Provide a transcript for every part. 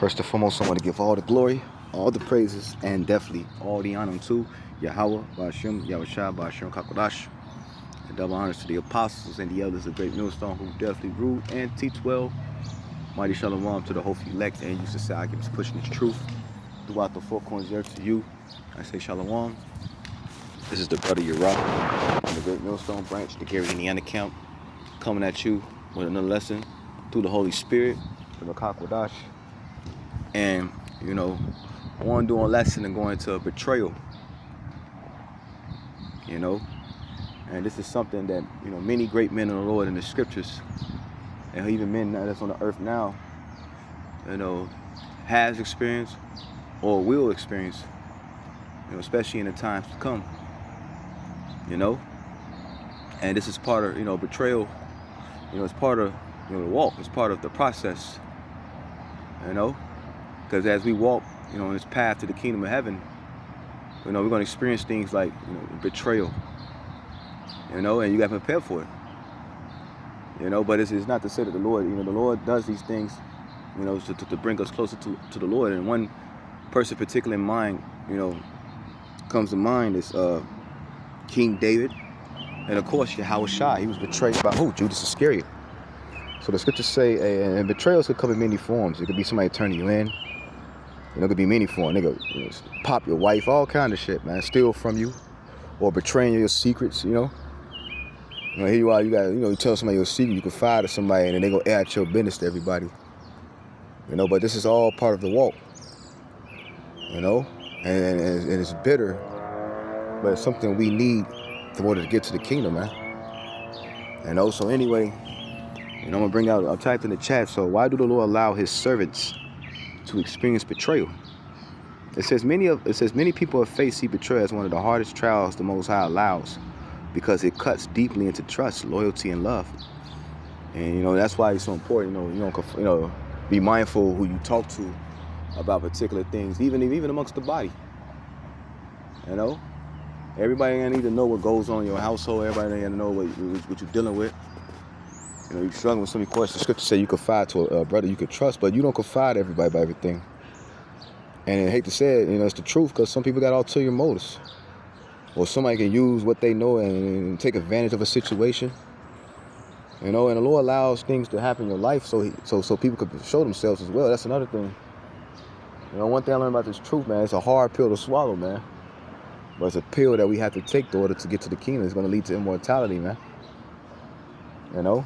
First and foremost, I want to give all the glory, all the praises, and definitely all the honor to Yahweh, Ba'ashem, Yahushua, Ba'ashem, Kakodash. And double honors to the apostles and the elders of Great Millstone who definitely rule and teach well. Mighty Shalom to the hopefully elect and used to say I keep pushing this truth throughout the four corners of the earth to you. I say Shalom. This is the brother Yerah from the Great Millstone branch, the Gary Indiana camp, coming at you with another lesson through the Holy Spirit, the Makakwadash. And, you know, I want to do a lesson and go into betrayal, you know. And this is something that, you know, many great men of the Lord in the scriptures, and even men that's on the earth now, you know, has experienced or will experience, you know, especially in the times to come, you know. And this is part of, you know, betrayal, you know, it's part of, you know, the walk, it's part of the process, you know. Because as we walk, you know, on this path to the kingdom of heaven, you know, we're going to experience things like, you know, betrayal, you know, and you got to prepare for it, you know. But it's not to say that the Lord, you know, the Lord does these things, you know, to bring us closer to the Lord. And one person particularly in mind, you know, comes to mind is King David. And of course, Yahushua, he was betrayed by who? Judas Iscariot. So the scriptures say, and betrayals could come in many forms. It could be somebody turning you in. You know, it could be many forms. They could, you know, pop your wife, all kind of shit, man. Steal from you, or betraying your secrets. You know, here you are. You got, you know, you tell somebody your secret, you confide to somebody, and then they go air out your business to everybody. You know, but this is all part of the walk. You know, and it's bitter, but it's something we need in order to get to the kingdom, man. And also, anyway, you know, I'm gonna bring out. I typed in the chat. So, why do the Lord allow His servants to experience betrayal? It says many people have faced betrayal as one of the hardest trials the Most High allows, because it cuts deeply into trust, loyalty, and love. And you know that's why it's so important. You know, be mindful who you talk to about particular things, even amongst the body. You know, everybody need to know what goes on in your household. Everybody need to know what you're dealing with. You know, you're struggling with so many questions. The scripture say you confide to a brother you could trust, but you don't confide to everybody about everything. And I hate to say it, you know, it's the truth, because some people got ulterior motives. Or somebody can use what they know and take advantage of a situation. You know, and the Lord allows things to happen in your life so people could show themselves as well. That's another thing. You know, one thing I learned about this truth, man, it's a hard pill to swallow, man. But it's a pill that we have to take in order to get to the kingdom. It's going to lead to immortality, man. You know?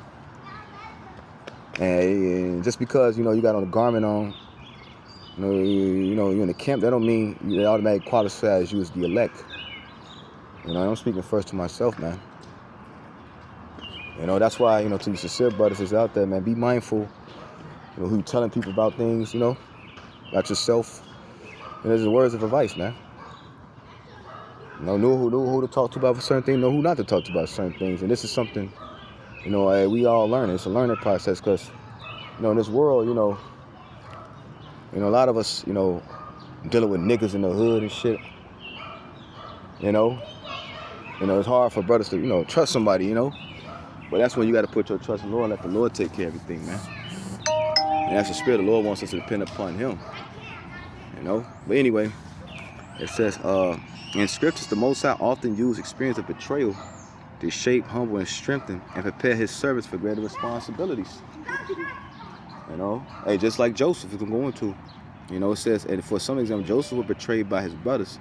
And just because, you know, you got on a garment on, you know, you're in the camp, that don't mean they automatically qualify as you as the elect. You know, I'm speaking first to myself, man. You know, that's why, you know, to you sincere brothers is out there, man, be mindful, you know, who you telling people about things, you know, about yourself. And there's the words of advice, man. You know who to talk to about certain things, know who not to talk to about certain things. And this is something, you know, we all learn. It's a learning process, because, you know, in this world, you know, a lot of us, you know, dealing with niggas in the hood and shit. You know, it's hard for brothers to, you know, trust somebody, you know. But that's when you got to put your trust in the Lord and let the Lord take care of everything, man. And that's the spirit the Lord wants us to depend upon Him. You know. But anyway, it says, in scriptures, the Most High often used experience of betrayal to shape, humble, and strengthen, and prepare His servants for greater responsibilities. You know, hey, just like Joseph, if I'm going to, you know, it says, and for some example, Joseph was betrayed by his brothers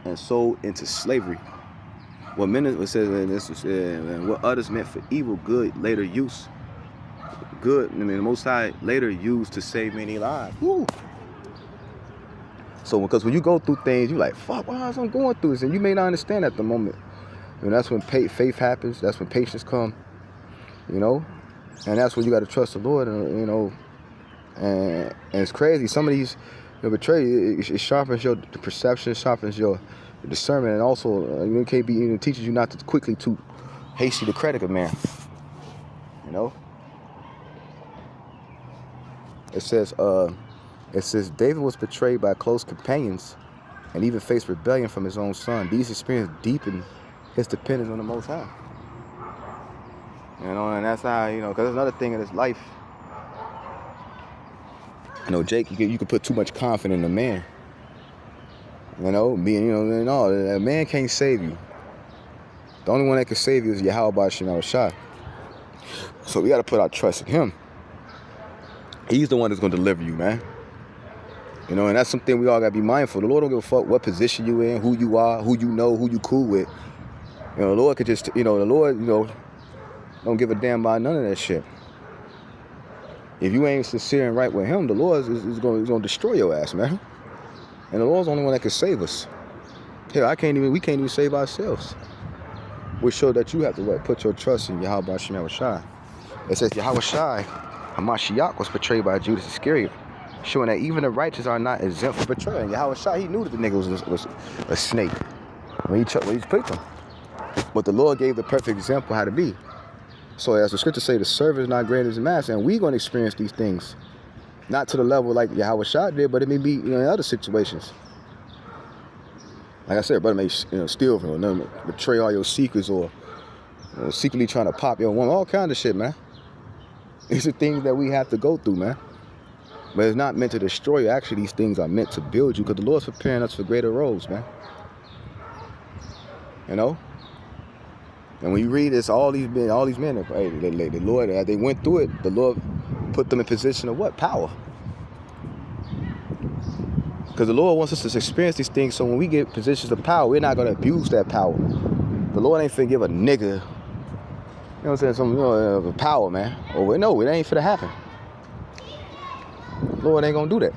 and sold into slavery. What what others meant for evil, good later use. Good, I mean, the Most High later used to save many lives. Woo. So, because when you go through things, you're like, fuck, why am I going through this? And you may not understand at the moment. And that's when faith happens. That's when patience comes. You know, and that's when you got to trust the Lord. And you know, and it's crazy. Some of these, you know, betrayal, it sharpens your perception, sharpens your discernment, and also it can't be. It teaches you not to quickly too hasty to credit a man. You know, it says David was betrayed by close companions, and even faced rebellion from his own son. These experiences deepened his dependence on the Most High. You know, and that's how, you know, because there's another thing in this life. You know, Jake, you can put too much confidence in a man. You know, no, a man can't save you. The only one that can save you is Yahweh Shem Shai. So we got to put our trust in him. He's the one that's going to deliver you, man. You know, and that's something we all got to be mindful. The Lord don't give a fuck what position you in, who you are, who you know, who you cool with. You know, the Lord could just, the Lord, don't give a damn about none of that shit. If you ain't sincere and right with him, the Lord is going to destroy your ass, man. And the Lord's the only one that can save us. Hell, we can't even save ourselves. Which show that you have to put your trust in Yahweh Shem Shai. It says Yahweh Shai, Hamashiach, was betrayed by Judas Iscariot, showing that even the righteous are not exempt from betrayal. And Yahweh Shai, he knew that the nigga was a snake when he picked him. But the Lord gave the perfect example how to be. So as the scriptures say, the servant is not greater than his master, and we're going to experience these things. Not to the level like Yahweh Shai did, but it may be in other situations. Like I said, brother may steal from you, betray all your secrets, or secretly trying to pop your woman, all kind of shit, man. These are things that we have to go through, man. But it's not meant to destroy you. Actually, these things are meant to build you, because the Lord's preparing us for greater roles, man. You know? And when you read this, all these men, the Lord, as they went through it, the Lord put them in position of what? Power. Because the Lord wants us to experience these things, so when we get positions of power, we're not going to abuse that power. The Lord ain't finna give a nigga, you know what I'm saying, some power, man. Or no, it ain't finna happen. The Lord ain't going to do that.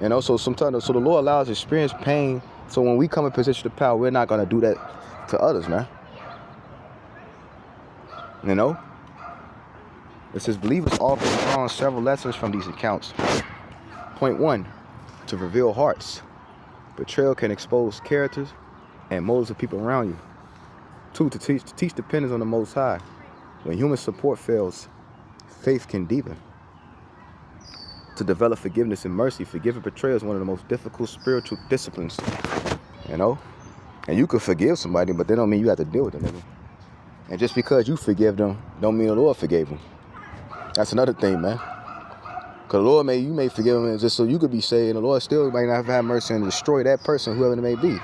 You know, so sometimes, the Lord allows us to experience pain, so when we come in position of power, we're not going to do that to others, man. You know? It says believers often draw several lessons from these accounts. Point 1, to reveal hearts. Betrayal can expose characters and motives of people around you. 2, to teach dependence on the Most High. When human support fails, faith can deepen. To develop forgiveness and mercy. Forgiving betrayal is one of the most difficult spiritual disciplines. You know? And you can forgive somebody, but that don't mean you have to deal with them, nigga. And just because you forgive them, don't mean the Lord forgave them. That's another thing, man. Because the Lord you may forgive them just so you could be saved, and the Lord still might not have mercy and destroy that person, whoever it may be.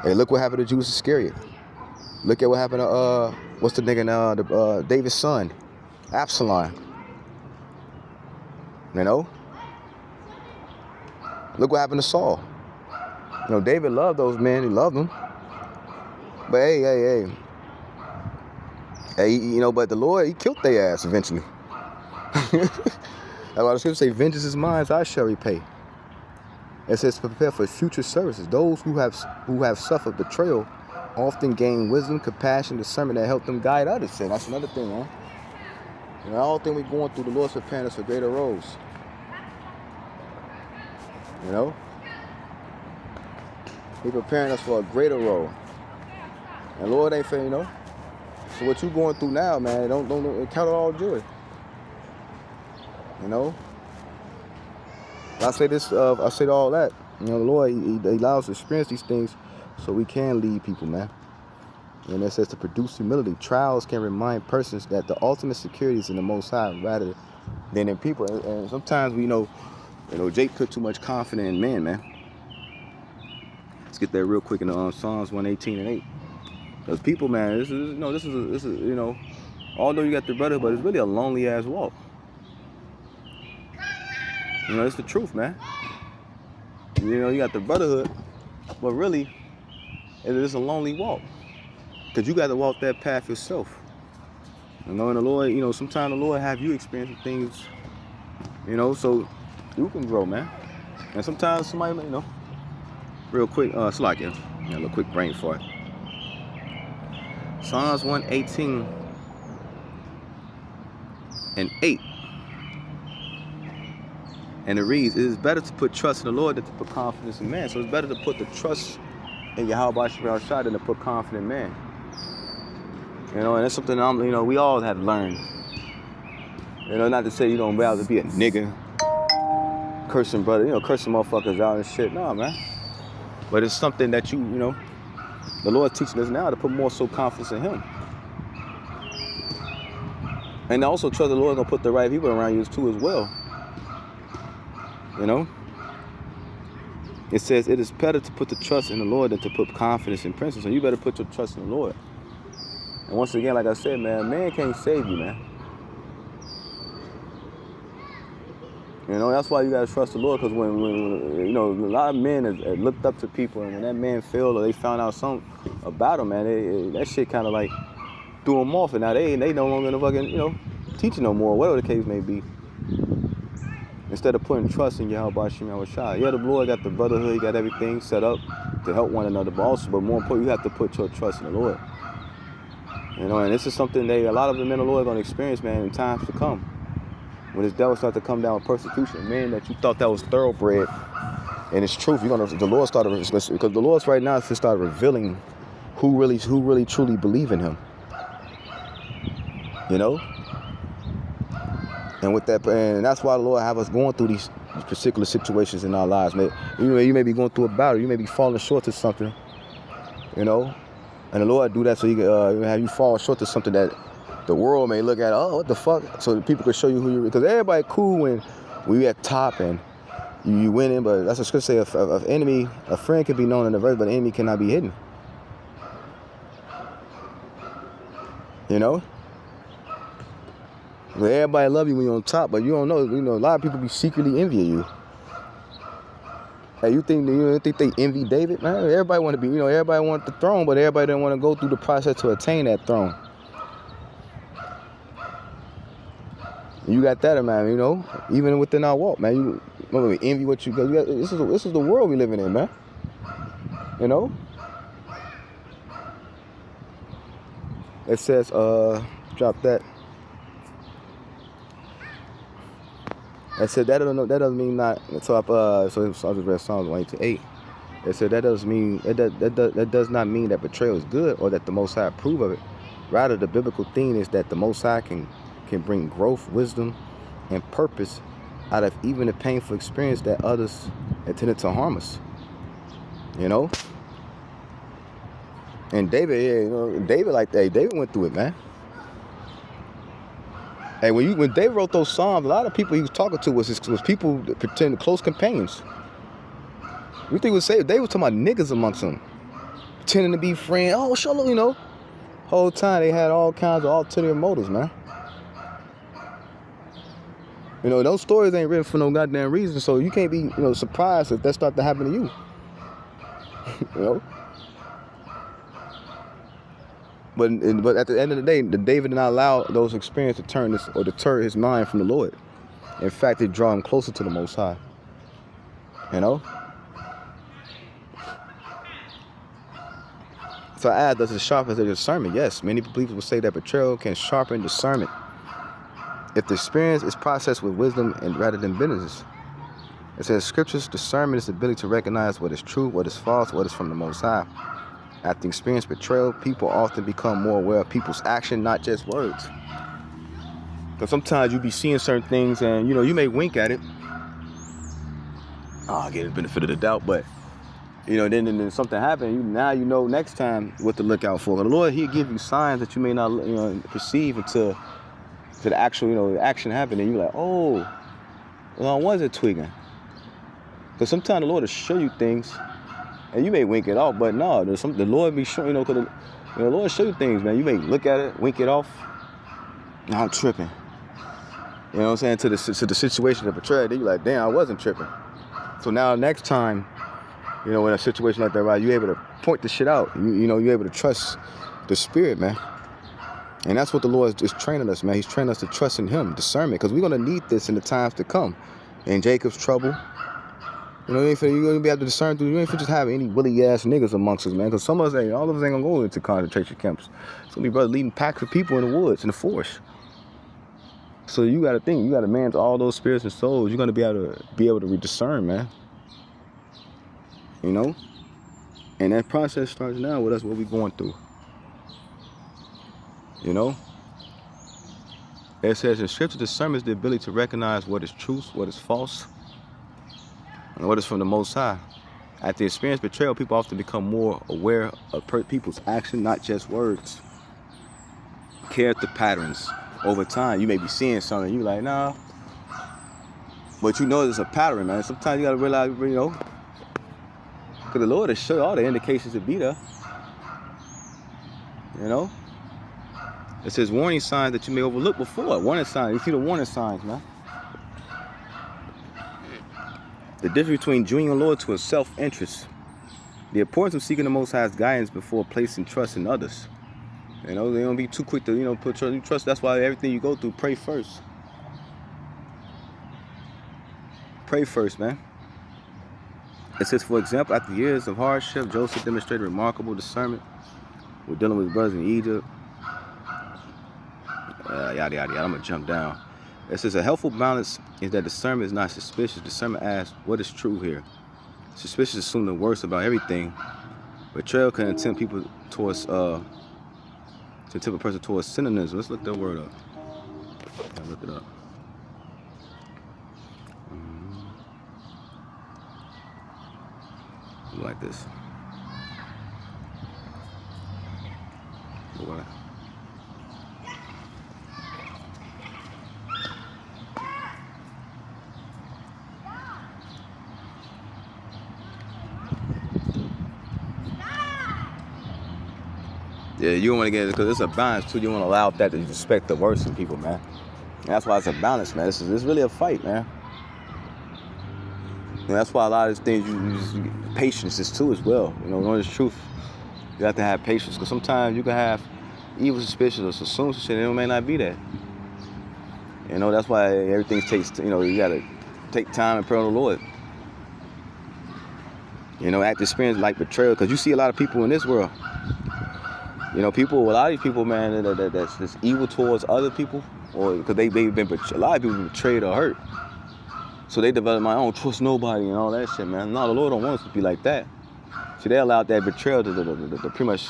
Hey, look what happened to Judas Iscariot. Look at what happened to, what's the nigga now, David's son, Absalom. You know? Look what happened to Saul. You know, David loved those men. He loved them. But hey, but the Lord, he killed their ass eventually. That's why the scripture say, vengeance is mine, I shall repay. It says, prepare for future services. Those who have suffered betrayal often gain wisdom, compassion, discernment that help them guide others. And that's another thing, man. You know, I don't think we're going through, the Lord's preparing us for greater roles. You know? He's preparing us for a greater role. And Lord ain't fair, you know? So what you going through now, man, don't count it all joy. You know? I say this, I say all that. You know, the Lord, he allows us to experience these things so we can lead people, man. And it says to produce humility. Trials can remind persons that the ultimate security is in the Most High rather than in people. And sometimes we know, Jake put too much confidence in men, man. Let's get that real quick in Psalms 118:8. Because people, man, this is although you got the brother, but it's really a lonely ass walk. You know, it's the truth, man. You know, you got the brotherhood, but really, it is a lonely walk. Because you got to walk that path yourself. You know, and the Lord, sometimes the Lord have you experience things, so you can grow, man. And sometimes somebody, real quick, a little quick brain fart. Psalms 118:8. And it reads, it is better to put trust in the Lord than to put confidence in man. So it's better to put the trust in Yahweh Shem Shai than to put confidence in man. And that's something we all have learned. Not to say you don't be able to be a nigga, cursing brother, cursing motherfuckers out and shit. No, man. But it's something that the Lord's teaching us now to put more so confidence in Him. And also trust the Lord gonna put the right people around you too as well. You know? It says it is better to put the trust in the Lord than to put confidence in princes. So you better put your trust in the Lord. And once again, like I said, man can't save you, man. You know, that's why you gotta trust the Lord, because when you know, a lot of men have looked up to people, and when that man failed or they found out something about him, man, that shit kind of like threw them off, and now they no longer fucking, you know, teaching no more, whatever the case may be. Instead of putting trust in Yahweh Hashem Yahushua. Yeah, the Lord got the brotherhood, he got everything set up to help one another, but more important, you have to put your trust in the Lord. You know, and this is something that a lot of the men of the Lord are going to experience, man, in times to come. When this devil starts to come down with persecution, man, that you thought that was thoroughbred, and it's truth. The Lord started, because the Lord's right now has started revealing who really truly believe in Him. You know, and with that, and that's why the Lord have us going through these particular situations in our lives. You may be going through a battle, you may be falling short to something. You know, and the Lord do that so He can have you fall short to something that the world may look at, oh, what the fuck? So that people can show you who you are. Because everybody cool when you at top and you winning, but that's what scripture say, a friend can be known in the verse, but an enemy cannot be hidden. You know? Well, everybody love you when you're on top, but you don't know. You know, a lot of people be secretly envying you. Hey, you think they envy David, man? Everybody want to be, you know, everybody want the throne, but everybody don't want to go through the process to attain that throne. You got that, man. You know, even within our walk, man. You envy what you got. This is the world we living in, man. You know. It says, drop that. It said that doesn't mean not. So I just read Psalms 1:8. It said that does not mean that betrayal is good or that the Most High approve of it. Rather, the biblical theme is that the Most High can bring growth, wisdom, and purpose out of even a painful experience that others intended to harm us. You know. And David, yeah, you know, David went through it, man. Hey, when David wrote those Psalms, a lot of people he was talking to was people that pretend close companions. You think would say they was talking about niggas amongst them, pretending to be friends. Oh, sure, you know. Whole time they had all kinds of ulterior motives, man. You know, those stories ain't written for no goddamn reason, so you can't be, you know, surprised if that start to happen to you. You know. But at the end of the day, David did not allow those experiences to deter his mind from the Lord. In fact, it draw him closer to the Most High. You know? So I add, does it sharpen the discernment? Yes, many believers will say that betrayal can sharpen discernment if the experience is processed with wisdom and rather than bitterness. It says, Scriptures, discernment is the ability to recognize what is true, what is false, what is from the Most High. After experience betrayal, people often become more aware of people's action, not just words. Because sometimes you be seeing certain things and, you know, you may wink at it. I get the benefit of the doubt, but, you know, then something happened. Now you know next time what to look out for. The Lord, He'll give you signs that you may not, you know, perceive until the actual, you know, action happened. And you're like, oh, well, I wasn't twigging. Because sometimes the Lord will show you things. And you may wink it off, but no, the Lord be showing, you know, because the Lord show you things, man. You may look at it, wink it off. Now I'm tripping. You know what I'm saying? To the situation of betrayal, then you're like, damn, I wasn't tripping. So now next time, you know, in a situation like that, right, you're able to point the shit out. You know, you're able to trust the Spirit, man. And that's what the Lord is training us, man. He's training us to trust in Him, discernment, because we're going to need this in the times to come. In Jacob's trouble. You know, you're going to be able to discern through. You ain't just have any willy ass niggas amongst us, man. Because some of us all of us ain't going to go into concentration camps. It's going to be brothers leading packs of people in the woods, in the forest. So you got to think, you got to manage all those spirits and souls. You're going to be able to discern, man. You know? And that process starts now with us, what we're going through. You know? It says in Scripture, discernment is the ability to recognize what is truth, what is false, and what is from the Most High. After experience betrayal, people often become more aware of people's action, not just words. Character patterns. Over time, you may be seeing something, you're like, nah. But you know there's a pattern, man. Sometimes you gotta realize, you know, because the Lord has showed all the indications to be there. You know? It says warning signs that you may overlook before. Warning signs. You see the warning signs, man. The difference between genuine loyalty to a self-interest. The importance of seeking the Most High's guidance before placing trust in others. You know, they don't be too quick to, you know, put trust. That's why everything you go through, pray first. Pray first, man. It says, for example, after years of hardship, Joseph demonstrated remarkable discernment with dealing with his brothers in Egypt. Yada, yada, yada. I'm going to jump down. It says, a helpful balance is that discernment is not suspicious. Discernment asks, what is true here? Suspicious assume the worst about everything. Betrayal can tempt people towards, to tempt a person towards synonyms. Let's look that word up. I'll look it up. Like this. What? Yeah, you don't want to get it because it's a balance too. You want to allow that to respect the worst in people, man. And that's why it's a balance, man. This is really a fight, man. And that's why a lot of these things, you patience is too as well. You know, knowing the truth, you have to have patience. Because sometimes you can have evil suspicions or assume shit, and it may not be that. You know, that's why everything takes, you know, you got to take time and pray on the Lord. You know, act experience like betrayal. Because you see a lot of people in this world. You know, a lot of these people, man, that's evil towards other people. Or because they've been betrayed. A lot of people been betrayed or hurt. So they develop, I don't trust nobody and all that shit, man. No, the Lord don't want us to be like that. See, they allowed that betrayal to pretty much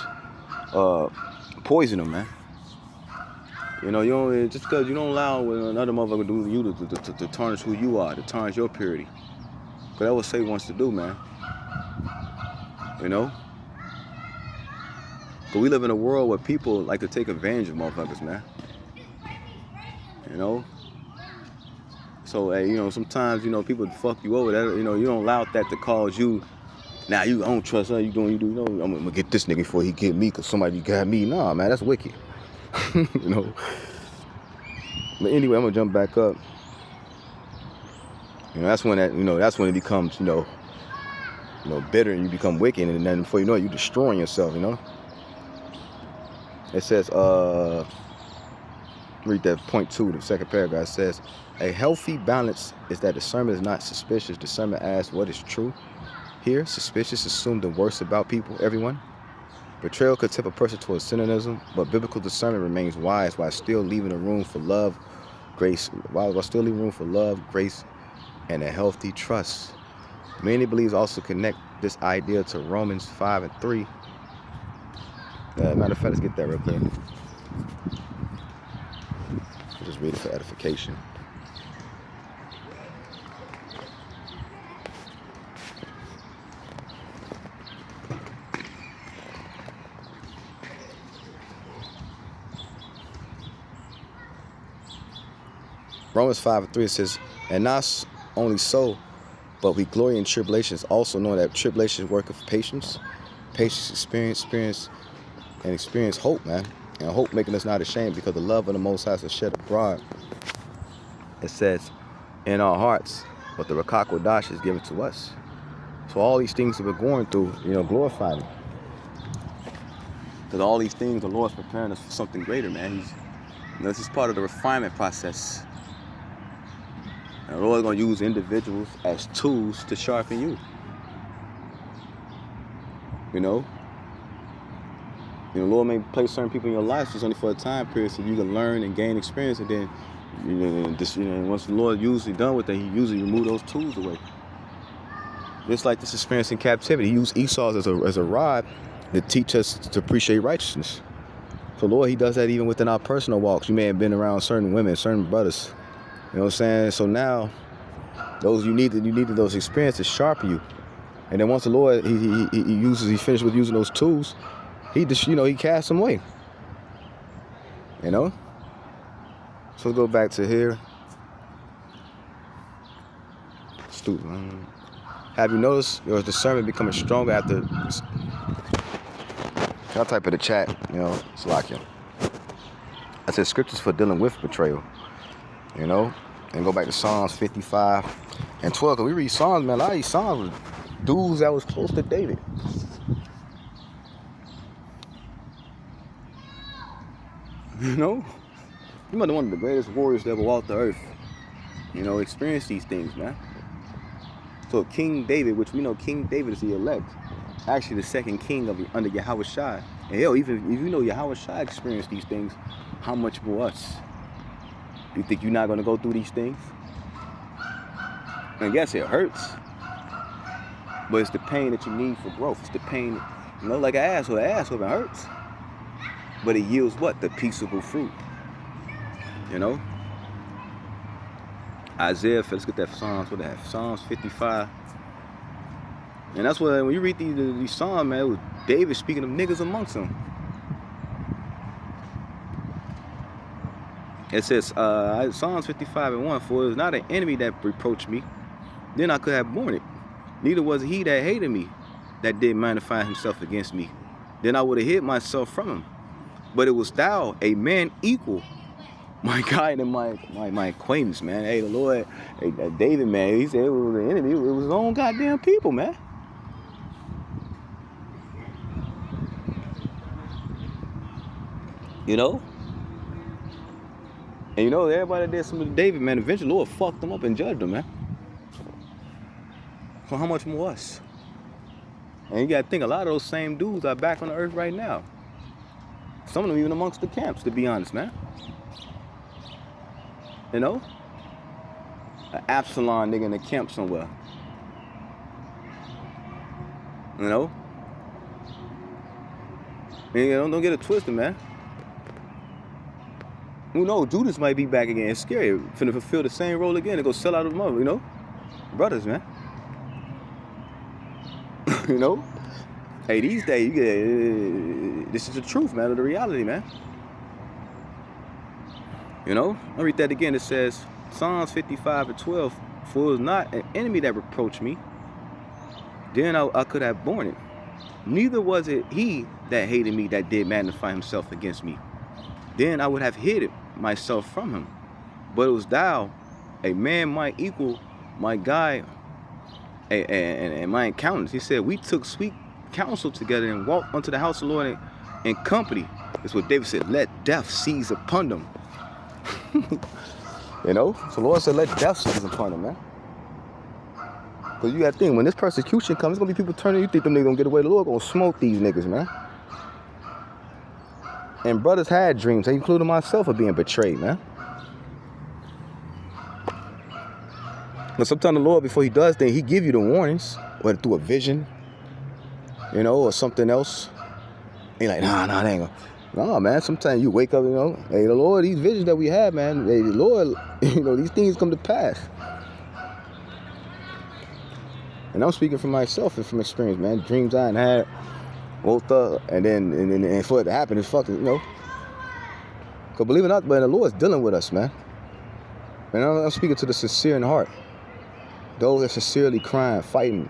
poison them, man. You know, you don't, just because you don't allow another motherfucker to do you to tarnish who you are, to tarnish your purity. Because that's what Satan wants to do, man. You know? But we live in a world where people like to take advantage of motherfuckers, man. You know? So, hey, you know, sometimes, you know, people fuck you over. That, you know, you don't allow that to cause you, now I don't trust her, you do, you know, I'm going to get this nigga before he get me because somebody got me. Nah, man, that's wicked. You know. But anyway, I'm going to jump back up. You know, that's when it becomes, you know, bitter and you become wicked. And then before you know it, you're destroying yourself, you know. It says, read that point 2, the second paragraph. It says, a healthy balance is that discernment is not suspicious. Discernment asks what is true. Here, suspicious assume the worst about people, everyone. Betrayal could tip a person towards cynicism, but biblical discernment remains wise while still leaving room for love, grace, grace, and a healthy trust. Many believers also connect this idea to Romans 5:3. Matter of fact, let's get that real quick. I'll just read it for edification. Romans 5:3 says, and not only so, but we glory in tribulations, also knowing that tribulation worketh patience, patience experience hope, man. And hope making us not ashamed, because the love of the Most High is shed abroad. It says, in our hearts, but the Rakak Wadash is given to us. So all these things that we're going through, you know, glorify Him. Because all these things, the Lord's preparing us for something greater, man. This is part of the refinement process. And the Lord's going to use individuals as tools to sharpen you. You know? The Lord may place certain people in your life just only for a time period so you can learn and gain experience, and then, once the Lord usually done with that, He usually remove those tools away. Just like this experience in captivity, He used Esau as a rod to teach us to appreciate righteousness. So Lord, He does that even within our personal walks. You may have been around certain women, certain brothers. You know what I'm saying? So now, you needed those experiences to sharpen you. And then once the Lord, He finished with using those tools, He just, He cast them away. You know? So let's go back to here. Stupid. Have you noticed your discernment becoming stronger after? I'll type in the chat, it's like it. I said scriptures for dealing with betrayal, and go back to Psalms 55 and 12. Cause we read Psalms, man. A lot of these Psalms was dudes that was close to David. You might be one of the greatest warriors that ever walked the earth. Experience these things, man. So King David, which we know King David is the elect, actually the second king under Yahweh Shai. And hell, even if you know Yahweh Shai experienced these things, how much more us? You think you're not going to go through these things? And yes, it hurts. But it's the pain that you need for growth. It's the pain, like an asshole. An asshole, it hurts. But it yields what? The peaceable fruit. Isaiah, let's get that Psalms, what that? Psalms 55. And that's what, when you read these Psalms, man, it was David speaking of niggas amongst them. It says, Psalms 55 and 1, for it was not an enemy that reproached me, then I could have borne it. Neither was he that hated me, that did magnify himself against me. Then I would have hid myself from him. But it was thou, a man equal, my guide and my acquaintance, man. Hey, the Lord, hey, David, man, he said it was the enemy. It was his own goddamn people, man. And everybody that did something to David, man, eventually the Lord fucked them up and judged them, man. So how much more us? And you gotta think, a lot of those same dudes are back on the earth right now. Some of them even amongst the camps, to be honest, man. An Absalom nigga in the camp somewhere. And don't get it twisted, man. Who knows? Judas might be back again. It's scary. Finna fulfill the same role again and go sell out of the mother, Brothers, man. Hey, these days, this is the truth, man, of the reality, man. I'll read that again. It says, Psalms 55 and 12, for it was not an enemy that reproached me, then I could have borne it. Neither was it he that hated me that did magnify himself against me. Then I would have hid myself from him. But it was thou, a man my equal, my guide, and my encounters. He said, we took sweet counsel together and walked unto the house of the Lord in company. That's what David said, let death seize upon them. So the Lord said, let death seize upon them, man. Because you got to think, when this persecution comes, there's going to be people turning. You think them niggas going to get away. The Lord going to smoke these niggas, man. And brothers had dreams, including myself, of being betrayed, man. But sometimes the Lord, before he does things, he give you the warnings, whether through a vision, or something else. He like, nah, that ain't gonna. No, man, sometimes you wake up, hey, the Lord, these visions that we have, man, hey, the Lord, these things come to pass. And I'm speaking for myself and from experience, man. Dreams I had, woke up, and for it to happen, it's fucking, Because believe it or not, man, the Lord's dealing with us, man. And I'm speaking to the sincere in heart. Those that sincerely crying, fighting,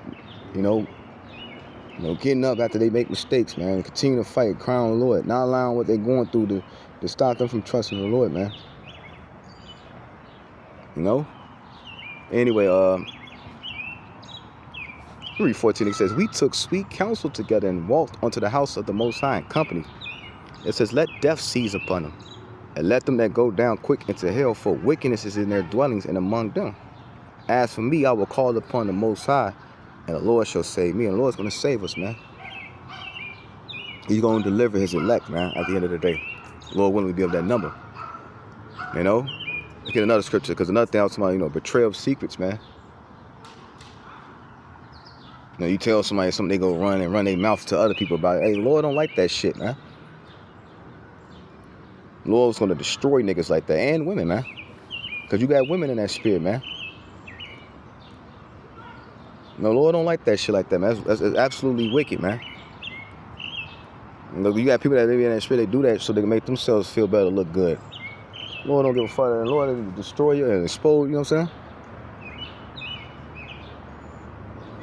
getting up after they make mistakes, man. Continue to fight, cry on the Lord. Not allowing what they're going through to stop them from trusting the Lord, man. Anyway, read 14, it says, we took sweet counsel together and walked unto the house of the Most High in company. It says, let death seize upon them, and let them that go down quick into hell, for wickedness is in their dwellings and among them. As for me, I will call upon the Most High, and the Lord shall save me. And the Lord's going to save us, man. He's going to deliver his elect, man, at the end of the day. Lord willing, we be of that number. Look at another scripture, because another thing I was talking about, betrayal of secrets, man. You tell somebody something, they go run their mouth to other people about it. Hey, the Lord don't like that shit, man. The Lord's going to destroy niggas like that, and women, man. Because you got women in that spirit, man. No, Lord don't like that shit like that, man. That's absolutely wicked, man. You got people that live in that spirit, they do that so they can make themselves feel better, look good. Lord don't give a fuck. The Lord will destroy you and expose, you know what I'm saying?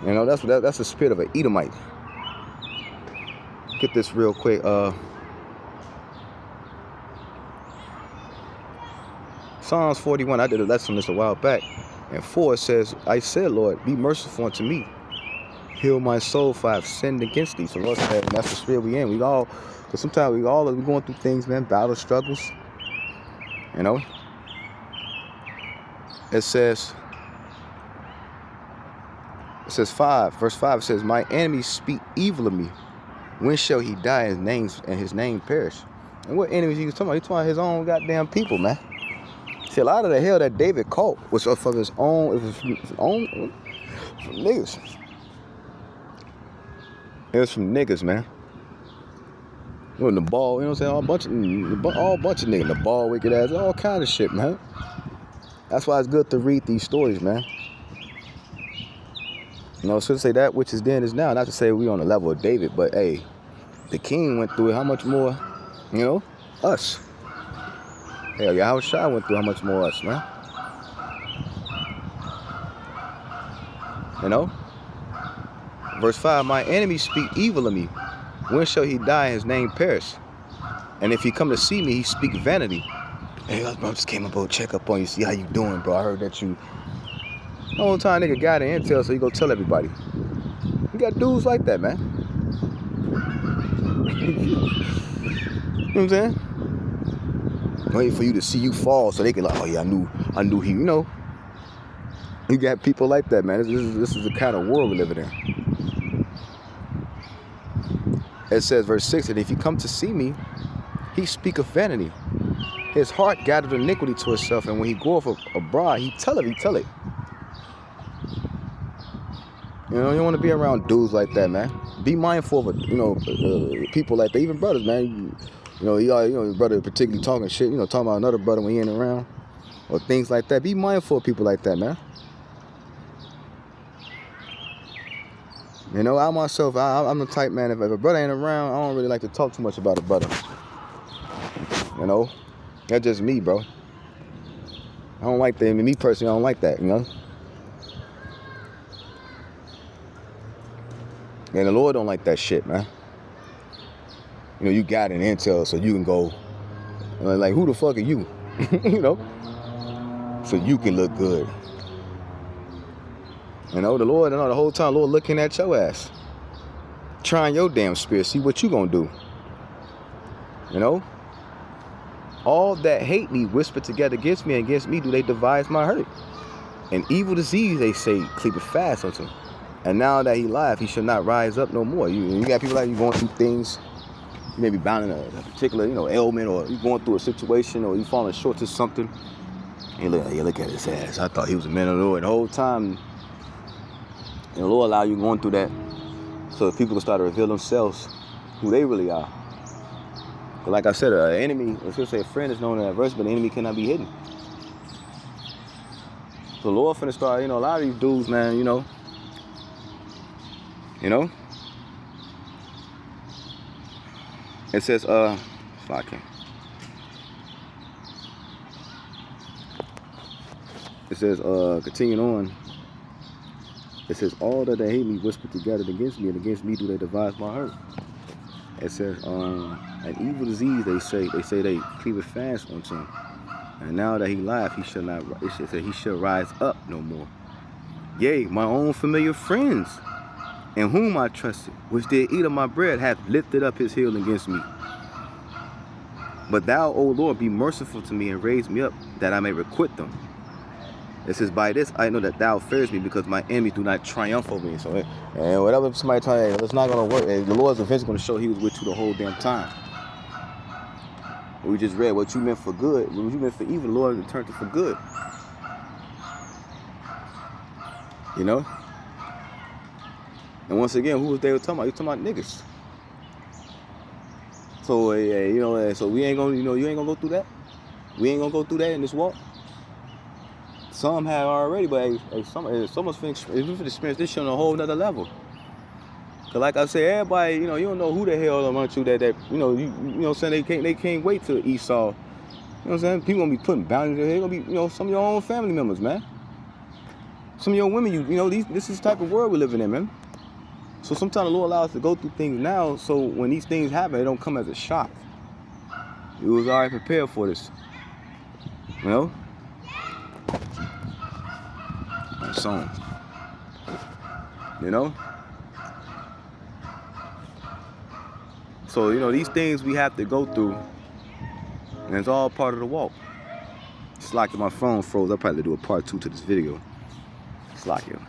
You know, that's the spirit of an Edomite. Get this real quick. Psalms 41, I did a lesson on this a while back. And 4 says, I said, Lord, be merciful unto me. Heal my soul, for I have sinned against thee. So Lord said, and that's the spirit we in. We all, because sometimes we going through things, man, battle struggles. You know? It says 5, verse 5, it says, my enemies speak evil of me. When shall he die and his name perish? And what enemies he was talking about? He talking about his own goddamn people, man. See, a lot of the hell that David caught was from his own, it was from his own, from niggas. It was from niggas, man. You know, the ball, you know what I'm saying? All bunch of niggas, the ball, wicked ass, all kind of shit, man. That's why it's good to read these stories, man. You know, so to say that which is then is now. Not to say we on the level of David, but hey, the king went through it. How much more, you know, us? Hell yeah, how Shai went through how much more us, man. You know? Verse 5, my enemies speak evil of me. When shall he die and his name perish? And if he come to see me, he speak vanity. Hey, I just came up to check up on you, see how you doing, bro. I heard that you... The whole time nigga got the intel, so he go tell everybody. You got dudes like that, man. You know what I'm saying? Waiting for you to see you fall so they can like, oh yeah, I knew he, you know. You got people like that, man. This is the kind of world we live in. It says, verse 6, and if he come to see me, he speak of vanity. His heart gathered iniquity to itself, and when he goeth abroad, he tell it. You know, you don't want to be around dudes like that, man. Be mindful of, you know, people like that, even brothers, man. You know, your brother particularly talking shit, you know, talking about another brother when he ain't around, or things like that. Be mindful of people like that, man. You know, I myself, I'm the type, man, if a brother ain't around, I don't really like to talk too much about a brother. You know, that's just me, bro. I don't like that. Me personally, I don't like that, you know. And the Lord don't like that shit, man. You know, you got an intel so you can go, like, who the fuck are you? You know? So you can look good. You know, the Lord, the whole time, the Lord looking at your ass. Trying your damn spirit, see what you gonna do. You know? All that hate me whisper together against me, and against me do they devise my hurt. An evil disease, they say, cleaveth fast unto him. And now that he lieth, he shall not rise up no more. You got people like you going through things. You may be bound in a particular, you know, ailment, or you going through a situation, or you falling short to something. And you look at his ass. I thought he was a man of the Lord. The whole time, and the Lord allow you going through that so that people can start to reveal themselves, who they really are. But like I said, an enemy, let's just say a friend is known in adversity, but an enemy cannot be hidden. So the Lord finna start, you know, a lot of these dudes, man, you know. It says, fucking. It says, continuing on. It says, all that they hate me whisper together against me, and against me do they devise my hurt. It says, an evil disease, they say they cleave it fast unto him. And now that he lieth, he shall not, it should say, he shall rise up no more. Yea, my own familiar friends, in whom I trusted, which did eat of my bread, hath lifted up his heel against me. But thou, O Lord, be merciful to me, and raise me up, that I may requite them. It says, by this I know that thou fearest me, because my enemies do not triumph over me. So, and whatever somebody tell you, it's not going to work. The Lord's eventually going to show he was with you the whole damn time. We just read what you meant for good, what you meant for evil, the Lord turned it for good. You know? And once again, who was they talking about? You talking about niggas. So, you know, so we ain't gonna, you know, you ain't gonna go through that. We ain't gonna go through that in this walk. Some have already, but hey, someone's finna experience this shit on a whole nother level. Cause like I said, everybody, you know, you don't know who the hell among you that you know, you know what I'm saying, they can't wait till Esau. You know what I'm saying? People gonna be putting boundaries, they're gonna be, you know, some of your own family members, man. Some of your women, you know, this is the type of world we're living in, man. So sometimes the Lord allows us to go through things now, so when these things happen, they don't come as a shock. You was already prepared for this. You know? My song. You know? So, you know, these things we have to go through, and it's all part of the walk. It's like my phone froze. I'll probably do a part 2 to this video. It's like it.